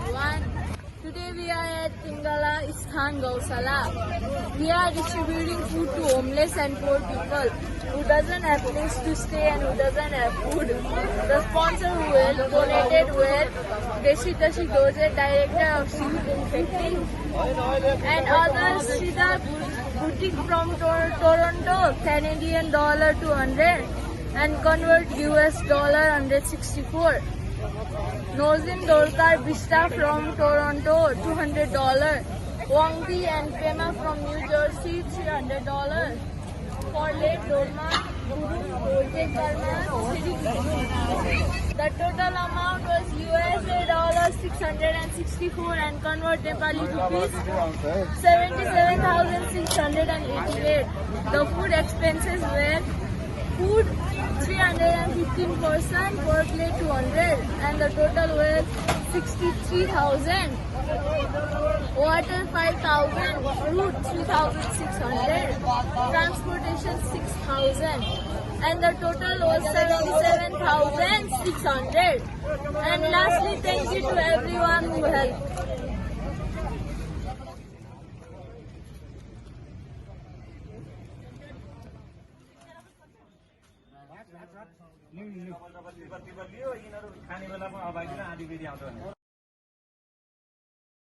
everyone. Today we are at Tingala Isthan Gausala. We are distributing food to homeless and poor people who doesn't have place to stay and who doesn't have food. The sponsor who will donated with Deshi Dorjee, Director of Youth Infecting, and others Shedar Bhutik from Toronto, Canadian dollar 200 and convert US dollar 164. Norzin Dolkar Bista from Toronto, $200. Wangdi and Pema from New Jersey, $300. For late Dolma, Gurung, Dorjee, Tsering. The total amount was USA $664 and convert Nepali rupees 77,688. The food expenses were food 315 person, per plate 200, and the total was 63,000. Water 5,000, fruit 3,600, transportation 6,000, and the total was 77,600. And lastly, thank you to everyone who helped. खाने बेलामा अब आइदिन आधी फेरि आउँछ भने